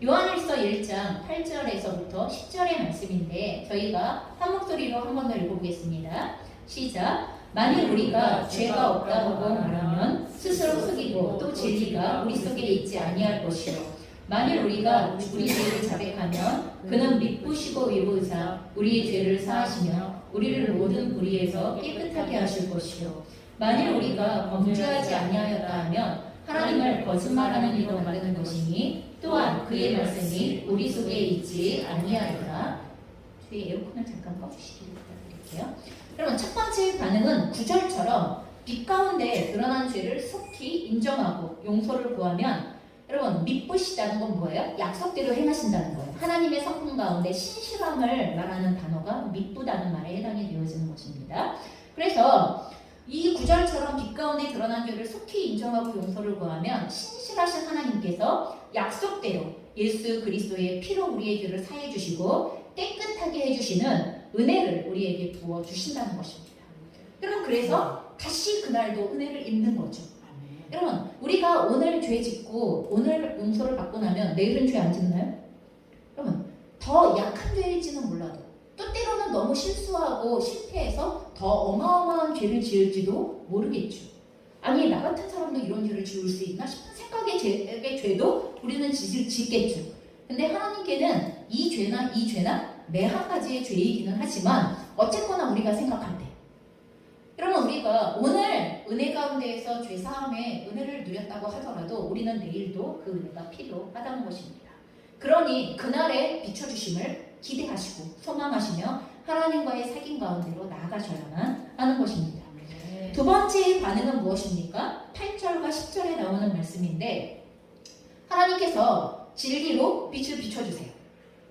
요한일서 1장 8절에서부터 10절의 말씀인데 저희가 한 목소리로 한 번 더 읽어보겠습니다. 시작. 만일 우리가 죄가 없다고 말하면 스스로 속이고 또 진리가 우리 속에 있지 아니할 것이요 만일 우리가 우리 죄를 자백하면 그는 미쁘시고 위보자 우리의 죄를 사하시며 우리를 모든 불의에서 깨끗하게 하실 것이요 만일 우리가 범죄하지 아니하였다 하면 하나님을 거짓말하는 이로 만드는 것이니 또한 그의 말씀이 우리 속에 있지 아니하리라. 뒤에 에어컨을 잠깐 꺼주시길 부탁드릴게요. 여러분 첫 번째 반응은 구절처럼 빛 가운데 드러난 죄를 속히 인정하고 용서를 구하면 여러분 미쁘시다는 건 뭐예요? 약속대로 행하신다는 거예요. 하나님의 성품 가운데 신실함을 말하는 단어가 미쁘다는 말에 해당이 되어지는 것입니다. 그래서 이 구절처럼 빛 가운데 드러난 죄를 속히 인정하고 용서를 구하면 신실하신 하나님께서 약속대로 예수 그리스도의 피로 우리의 죄를 사해 주시고 깨끗하게 해주시는 은혜를 우리에게 부어 주신다는 것입니다. 여러분 그래서 다시 그날도 은혜를 입는 거죠. 여러분 우리가 오늘 죄 짓고 오늘 용서를 받고 나면 내일은 죄 안 짓나요? 여러분 더 약한 죄일지는 몰라도 또 때로는 너무 실수하고 실패해서 더 어마어마한 죄를 지을지도 모르겠죠. 아니 나 같은 사람도 이런 죄를 지을 수 있나 싶은 생각의 죄도 우리는 짓겠죠. 근데 하나님께는 이 죄나 매 한 가지의 죄이기는 하지만 어쨌거나 우리가 생각할 때 여러분 우리가 오늘 은혜 가운데에서 죄사함의 은혜를 누렸다고 하더라도 우리는 내일도 그 은혜가 필요하다는 것입니다. 그러니 그날의 비춰주심을 기대하시고 소망하시며 하나님과의 사귐 가운데로 나아가셔야만 하는 것입니다. 두 번째 반응은 무엇입니까? 8절과 10절에 나오는 말씀인데 하나님께서 진리로 빛을 비춰주세요.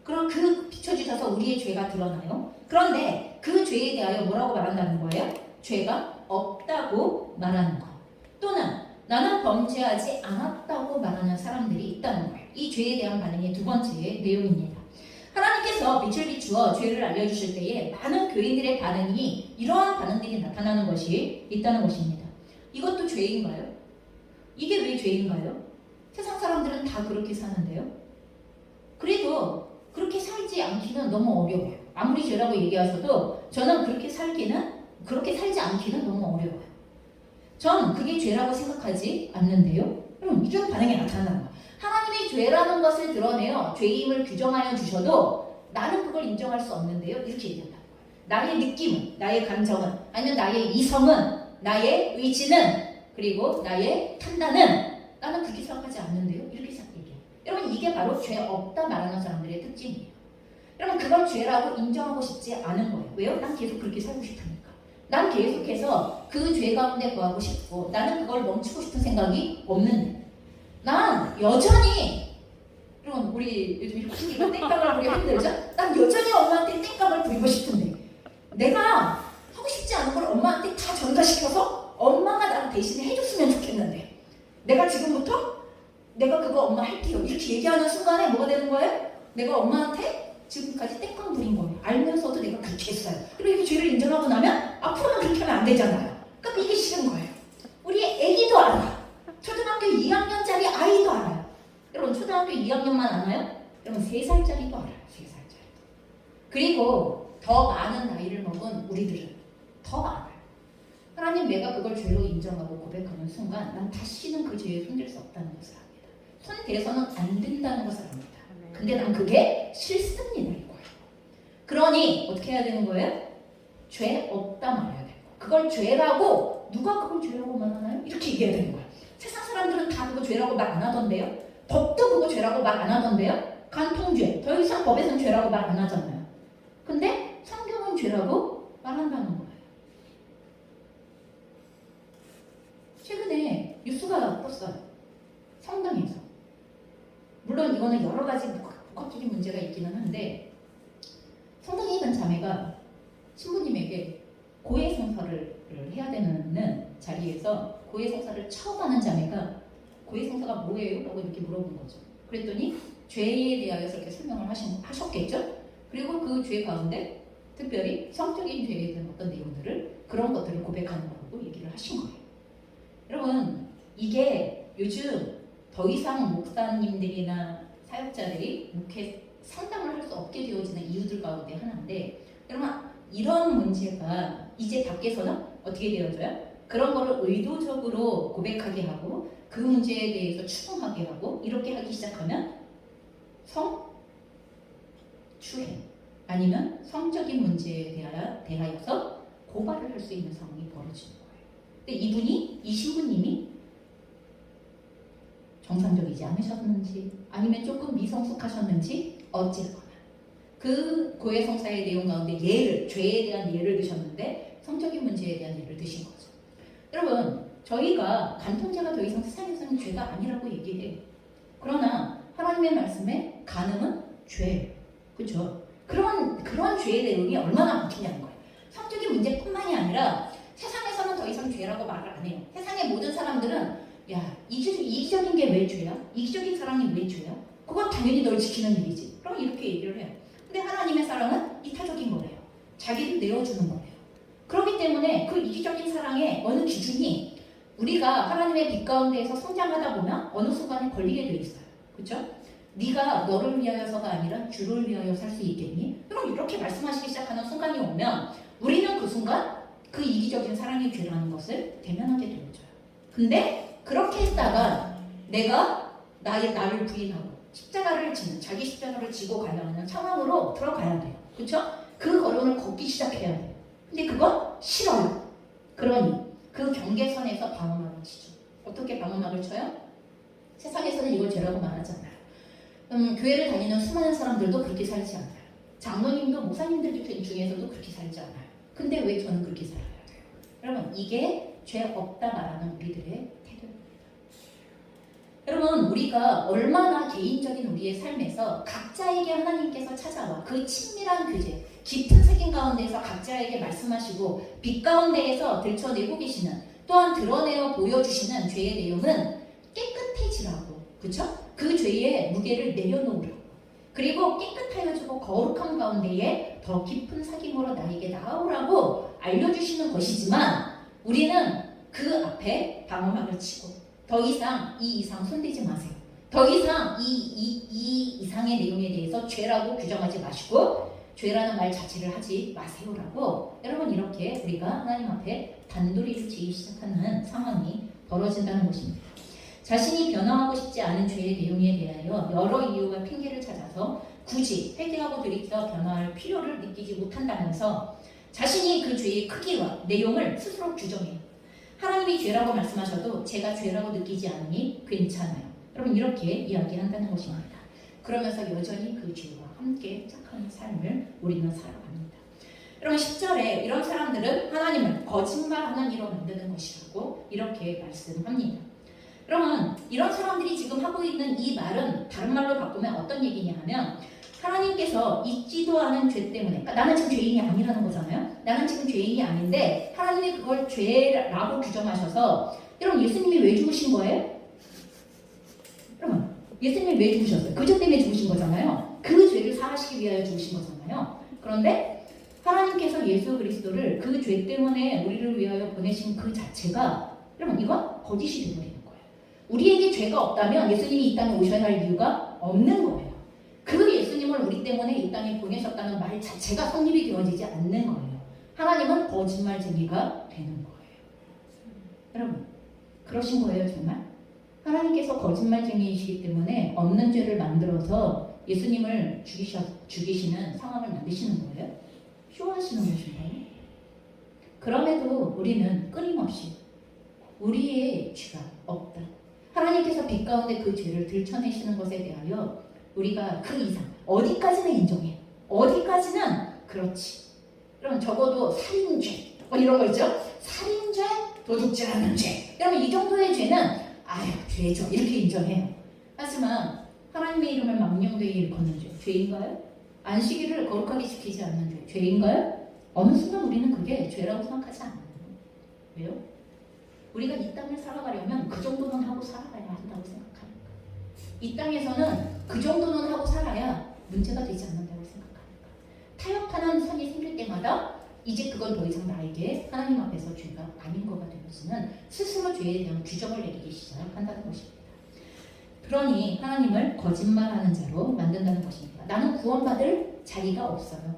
그럼 그 비춰주셔서 우리의 죄가 드러나요. 그런데 그 죄에 대하여 뭐라고 말한다는 거예요? 죄가 없다고 말하는 것 또는 나는 범죄하지 않았다고 말하는 사람들이 있다는 거예요. 이 죄에 대한 반응이 두 번째 내용입니다. 하나님께서 빛을 비추어 죄를 알려주실 때에 많은 교인들의 반응이 이러한 반응들이 나타나는 것이 있다는 것입니다. 이것도 죄인가요? 이게 왜 죄인가요? 세상 사람들은 다 그렇게 사는데요. 그래도 그렇게 살지 않기는 너무 어려워요. 아무리 죄라고 얘기하셔도 저는 그렇게 살지 않기는 너무 어려워요. 전 그게 죄라고 생각하지 않는데요. 그럼 이런 반응이 나타나는 거예요. 하나님의 죄라는 것을 드러내어 죄임을 규정하여 주셔도 나는 그걸 인정할 수 없는데요. 이렇게 얘기한다는 거예요. 나의 느낌은, 나의 감정은, 아니면 나의 이성은, 나의 의지는, 그리고 나의 판단은 나는 그렇게 생각하지 않는데요. 이렇게 얘기해요. 여러분 이게 바로 죄 없다 말하는 사람들의 특징이에요. 여러분 그걸 죄라고 인정하고 싶지 않은 거예요. 왜요? 난 계속 그렇게 살고 싶으니까. 난 계속해서 그 죄 가운데 거하고 싶고 나는 그걸 멈추고 싶은 생각이 없는데 난 여전히 여러분 우리 요즘 이렇게 땡깡을 부리기 힘들죠? 난 여전히 엄마한테 땡깡을 부리고 싶은데 내가 하고 싶지 않은 걸 엄마한테 다 전가시켜서 엄마가 나를 대신에 해줬으면 좋겠는데 내가 지금부터 내가 그거 엄마 할게요 이렇게 얘기하는 순간에 뭐가 되는 거예요? 내가 엄마한테 지금까지 땡깡 부린 거예요. 알면서도 내가 그렇게 했어요. 그리고 이렇게 죄를 인정하고 나면 앞으로는 그렇게 하면 안 되잖아요. 그러니까 이게 싫은 거예요. 우리 애기도 알아. 초등학교 2학년짜리 아이도 알아요. 여러분 초등학교 2학년만 아나요? 여러분 3살짜리도 알아요. 3살짜리도. 그리고 더 많은 나이를 먹은 우리들은 더 알아요. 하나님 내가 그걸 죄로 인정하고 고백하는 순간 난 다시는 그 죄에 손댈 수 없다는 것을 압니다. 손대서는 안 된다는 것을 압니다. 근데 난 그게 싫습니다 이거예요. 그러니 어떻게 해야 되는 거예요? 죄 없다 말해야 되고 그걸 죄라고 누가 그걸 죄라고 말하나요? 이렇게 얘기해야 되는 거예요. 세상 사람들은 다 그거 죄라고 말 안 하던데요. 법도 그거 죄라고 말 안 하던데요. 간통죄 더 이상 법에서는 죄라고 말 안 하잖아요. 근데 성경은 죄라고 말한다는 거예요. 최근에 뉴스가 떴어요. 성당에서 물론 이거는 여러 가지 복합적인 문제가 있기는 한데 성당에 있는 자매가 신부님에게 고해성사를 해야 되는 자리에서 고해성사를 처음 하는 자매가 고해성사가 뭐예요? 라고 이렇게 물어본 거죠. 그랬더니 죄에 대하여서 이렇게 설명을 하셨겠죠? 그리고 그 죄 가운데 특별히 성적인 죄에 대한 어떤 내용들을 그런 것들을 고백하는 거라고 얘기를 하신 거예요. 여러분 이게 요즘 더 이상 목사님들이나 사역자들이 목회 상담을 할 수 없게 되어지는 이유들 가운데 하나인데 여러분 이런 문제가 이제 밖에서는 어떻게 되어져요? 그런 거를 의도적으로 고백하게 하고 그 문제에 대해서 추궁하게 하고 이렇게 하기 시작하면 성추행 아니면 성적인 문제에 대하여서 고발을 할 수 있는 상황이 벌어지는 거예요. 근데 이 신부님이 정상적이지 않으셨는지 아니면 조금 미성숙하셨는지 어쨌거나 그 고해성사의 내용 가운데 죄에 대한 예를 드셨는데 성적인 문제에 대한 예를 드신 거죠. 여러분, 저희가 간통죄가 더 이상 세상에서는 죄가 아니라고 얘기해요. 그러나 하나님의 말씀에 간음은 죄예요. 그렇죠? 그런 죄의 내용이 얼마나 많겠냐는 거예요. 성적인 문제뿐만이 아니라 세상에서는 더 이상 죄라고 말을 안 해요. 세상의 모든 사람들은 야, 이기적인 게 왜 죄야? 이기적인 사랑이 왜 죄야? 그건 당연히 널 지키는 일이지. 그럼 이렇게 얘기를 해요. 근데 하나님의 사랑은 이타적인 거래요. 자기를 내어주는 거래요. 그렇기 때문에 그 이기적인 사랑의 어느 기준이 우리가 하나님의 빛 가운데에서 성장하다 보면 어느 순간에 걸리게 돼 있어요. 그렇죠? 네가 너를 위하여서가 아니라 주를 위하여 살 수 있겠니? 그럼 이렇게 말씀하시기 시작하는 순간이 오면 우리는 그 순간 그 이기적인 사랑의 죄라는 것을 대면하게 되어져요. 근데 그렇게 했다가 내가 나를 부인하고 자기 십자가를 지고 가야 하는 상황으로 들어가야 돼요. 그렇죠? 그 걸음을 걷기 시작해야 돼요. 근데 그건 싫어요. 그러니 그 경계선에서 방어막을 치죠. 어떻게 방어막을 쳐요? 세상에서는 이걸 죄라고 말하지 않아요. 교회를 다니는 수많은 사람들도 그렇게 살지 않아요. 장로님도 목사님들 중에서도 그렇게 살지 않아요. 근데 왜 저는 그렇게 살아야 돼요? 여러분, 이게 죄 없다 말하는 우리들의 태도입니다. 여러분, 우리가 얼마나 개인적인 우리의 삶에서 각자에게 하나님께서 찾아와 그 친밀한 교제, 깊은 색인 가운데서 각자에게 말씀하시고 빛 가운데에서 들춰내고 계시는, 또한 드러내어 보여주시는 죄의 내용은 깨끗해지라고, 그렇죠? 그 죄의 무게를 내려놓으라고, 그리고 깨끗하여지고 거룩한 가운데에 더 깊은 사귐으로 나에게 나아오라고 알려주시는 것이지만 우리는 그 앞에 방어막을 치고 더 이상 이 이상 손대지 마세요. 더 이상 이 이상의 내용에 대해서 죄라고 규정하지 마시고 죄라는 말 자체를 하지 마세요라고, 여러분, 이렇게 우리가 하나님 앞에 단도리를 지기 시작하는 상황이 벌어진다는 것입니다. 자신이 변화하고 싶지 않은 죄의 내용에 대하여 여러 이유와 핑계를 찾아서 굳이 회개하고 돌이켜 변화할 필요를 느끼지 못한다면서 자신이 그 죄의 크기와 내용을 스스로 규정해요. 하나님이 죄라고 말씀하셔도 제가 죄라고 느끼지 않으니 괜찮아요. 여러분, 이렇게 이야기한다는 것입니다. 그러면서 여전히 그 죄와 함께 착한 삶을 우리는 살아갑니다. 여러분, 10절에 이런 사람들은 하나님을 거짓말하는 이로 만드는 것이라고 이렇게 말씀합니다. 그러면 이런 사람들이 지금 하고 있는 이 말은 다른 말로 바꾸면 어떤 얘기냐 하면 하나님께서 잊지도 않은 죄 때문에, 그러니까 나는 지금 죄인이 아니라는 거잖아요. 나는 지금 죄인이 아닌데 하나님이 그걸 죄라고 규정하셔서, 여러분, 예수님이 왜 죽으신 거예요? 여러분, 예수님이 왜 죽으셨어요? 그 죄 때문에 죽으신 거잖아요. 그 죄를 사하시기 위하여 죽으신 거잖아요. 그런데 하나님께서 예수 그리스도를 그 죄 때문에 우리를 위하여 보내신 그 자체가, 여러분, 이건 거짓이 되어버리는 거예요. 우리에게 죄가 없다면 예수님이 이 땅에 오셔야 할 이유가 없는 거예요. 그 예수님을 우리 때문에 이 땅에 보내셨다는 말 자체가 성립이 되어지지 않는 거예요. 하나님은 거짓말쟁이가 되는 거예요. 여러분, 그러신 거예요, 정말? 하나님께서 거짓말쟁이이시기 때문에 없는 죄를 만들어서 예수님을 죽이시는 상황을 만드시는 거예요? 쇼하시는 것인가요? 그럼에도 우리는 끊임없이 우리의 죄가 없다, 하나님께서 빛 가운데 그 죄를 들춰내시는 것에 대하여 우리가 그 이상 어디까지는 인정해, 어디까지는 그렇지, 그럼 적어도 살인죄 뭐 이런 거 있죠? 살인죄, 도둑질하는 죄, 여러분, 이 정도의 죄는 아유 죄죠 이렇게 인정해요. 하지만 하나님의 이름을 망령되이 일컫는 죄, 죄인가요? 안식일을 거룩하게 지키지 않는 죄, 죄인가요? 어느 순간 우리는 그게 죄라고 생각하지 않아요. 왜요? 우리가 이 땅을 살아가려면 그 정도는 하고 살아가야 한다고 생각합니다. 이 땅에서는 그 정도는 하고 살아야 문제가 되지 않는다고 생각합니다. 타협하는 선이 생길 때마다 이제 그건 더 이상 나에게 하나님 앞에서 죄가 아닌 거가 되어지는, 스스로 죄에 대한 규정을 내리기 시작한다는 것입니다. 그러니 하나님을 거짓말하는 자로 만든다는 것입니다. 나는 구원받을 자리가 없어요.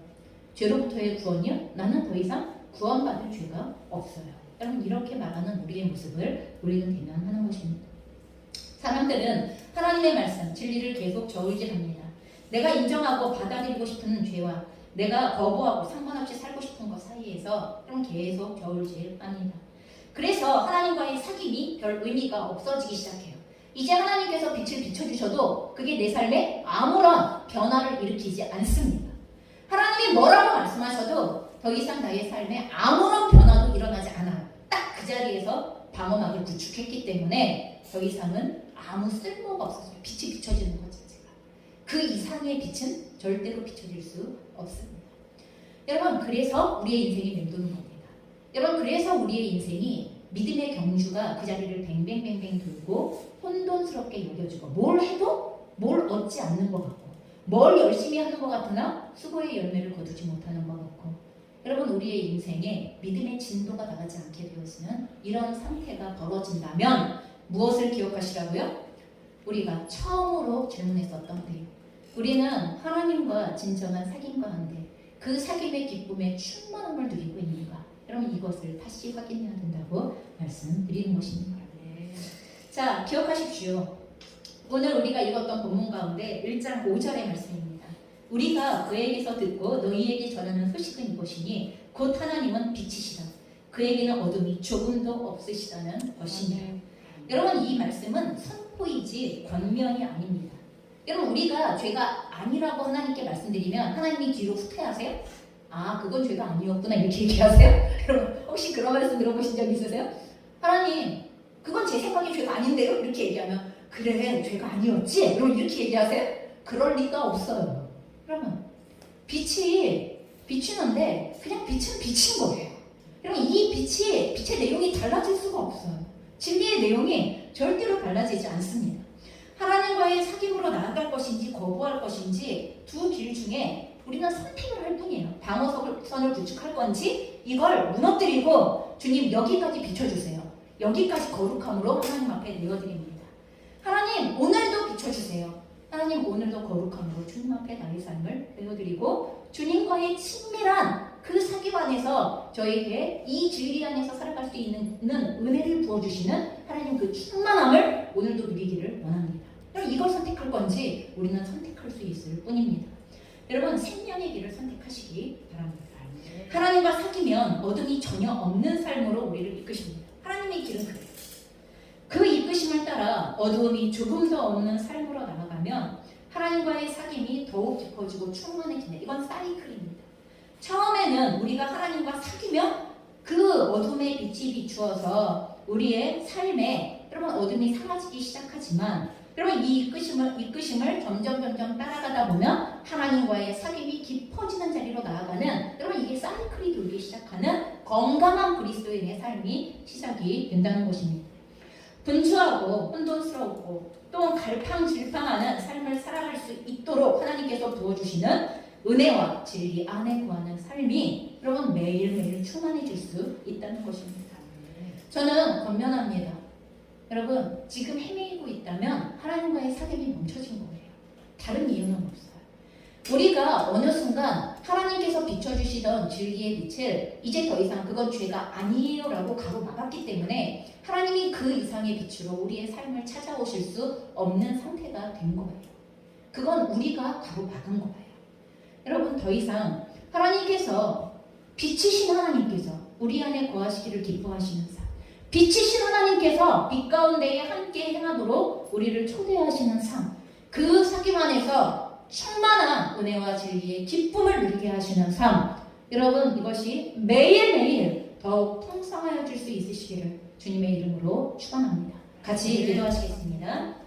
죄로부터의 구원이요? 나는 더 이상 구원받을 죄가 없어요. 여러분 이렇게 말하는 우리의 모습을 우리는 대면하는 것입니다. 사람들은 하나님의 말씀, 진리를 계속 저울질합니다. 내가 인정하고 받아들이고 싶은 죄와 내가 거부하고 상관없이 살고 싶은 것 사이에서 그럼 계속 저울질합니다. 그래서 하나님과의 사귐이 별 의미가 없어지기 시작해요. 이제 하나님께서 빛을 비춰주셔도 그게 내 삶에 아무런 변화를 일으키지 않습니다. 하나님이 뭐라고 말씀하셔도 더 이상 나의 삶에 아무런 변화도 일어나지 않아요. 딱 그 자리에서 방어막을 구축했기 때문에 더 이상은 아무 쓸모가 없어져요. 빛이 비춰지는 것 자체가. 그 이상의 빛은 절대로 비춰질 수 없습니다. 여러분 그래서 우리의 인생이 맴도는 겁니다. 여러분 그래서 우리의 인생이 믿음의 경주가 그 자리를 뱅뱅뱅뱅 돌고 혼돈스럽게 여겨지고 뭘 해도 뭘 얻지 않는 것 같고 뭘 열심히 하는 것 같으나 수고의 열매를 거두지 못하는 것 같고 여러분 우리의 인생에 믿음의 진도가 나가지 않게 되었으면 이런 상태가 벌어진다면 무엇을 기억하시라고요? 우리가 처음으로 질문했었던 거예요. 우리는 하나님과 진정한 사귐과 한데 그 사귐의 기쁨에 충만함을 누리고 있는가? 여러분 이것을 다시 확인해야 된다고 말씀드리는 것입니다. 자, 기억하십시오. 오늘 우리가 읽었던 본문 가운데 1장 5절의 말씀입니다. 우리가 그에게서 듣고 너희에게 전하는 소식은 이것이니 곧 하나님은 빛이시다. 그에게는 어둠이 조금도 없으시다는 것이니라. 여러분 이 말씀은 선포이지 권면이 아닙니다. 여러분 우리가 죄가 아니라고 하나님께 말씀드리면 하나님이 뒤로 후퇴하세요? 아 그건 죄가 아니었구나 이렇게 얘기하세요? 여러분 혹시 그런 말씀 들어보신 적 있으세요? 하나님 그건 제 생각에 죄가 아닌데요? 이렇게 얘기하면 그래 죄가 아니었지? 여러분 이렇게 얘기하세요? 그럴 리가 없어요. 그러면 빛이 비추는데 그냥 빛은 빛인 거예요. 여러분 이 빛의 내용이 달라질 수가 없어요. 진리의 내용이 절대로 달라지지 않습니다. 하나님과의 사귐으로 나아갈 것인지 거부할 것인지 두 길 중에 우리는 선택을 할 뿐이에요. 방어선을 구축할 건지 이걸 무너뜨리고 주님 여기까지 비춰주세요. 여기까지 거룩함으로 하나님 앞에 내어드립니다. 하나님 오늘도 비춰주세요. 하나님 오늘도 거룩함으로 주님 앞에 나의 삶을 내어드리고 주님과의 친밀한 그 사귐 안에서 저에게 이 진리 안에서 살아갈 수 있는 은혜를 부어주시는 하나님 그 충만함을 오늘도 누리기를 원합니다. 그럼 이걸 선택할 건지 우리는 선택할 수 있을 뿐입니다. 여러분 생명의 길을 선택하시기 바랍니다. 하나님과 사귀면 어둠이 전혀 없는 삶으로 우리를 이끄십니다. 하나님의 길은 그래요. 그 이끄심을 따라 어두움이 조금 더 없는 삶으로 나아가면 하나님과의 사귐이 더욱 깊어지고 충만해지는 이건 사이클입니다. 처음에는 우리가 하나님과 사귀면 그 어둠의 빛이 비추어서 우리의 삶에 여러분 어둠이 사라지기 시작하지만 여러분 이 이끄심을 점점 따라가다 보면 하나님과의 사귐이 깊어지는 자리로 나아가는 여러분 이게 사이클이 돌기 시작하는 건강한 그리스도인의 삶이 시작이 된다는 것입니다. 분주하고 혼돈스럽고 또 갈팡질팡하는 삶을 살아갈 수 있도록 하나님께서 부어주시는 은혜와 진리 안에 구하는 삶이 여러분 매일매일 충만해질 수 있다는 것입니다. 저는 권면합니다. 여러분 지금 헤매이고 있다면 하나님과의 사귐이 멈춰진 거예요. 다른 이유는 없어요. 우리가 어느 순간 하나님께서 비춰주시던 진리의 빛을 이제 더 이상 그건 죄가 아니에요 라고 가로막았기 때문에 하나님이 그 이상의 빛으로 우리의 삶을 찾아오실 수 없는 상태가 된 거예요. 그건 우리가 가로막은 거예요. 여러분 더 이상 하나님께서 빛이신 하나님께서 우리 안에 거하시기를 기뻐하시는 삶, 빛이신 하나님께서 빛 가운데에 함께 행하도록 우리를 초대하시는 삶, 그 사귐 안에서 충만한 은혜와 진리의 기쁨을 누리게 하시는 삶, 여러분 이것이 매일매일 더욱 풍성하여질 수 있으시기를 주님의 이름으로 축원합니다. 같이 기도하시겠습니다.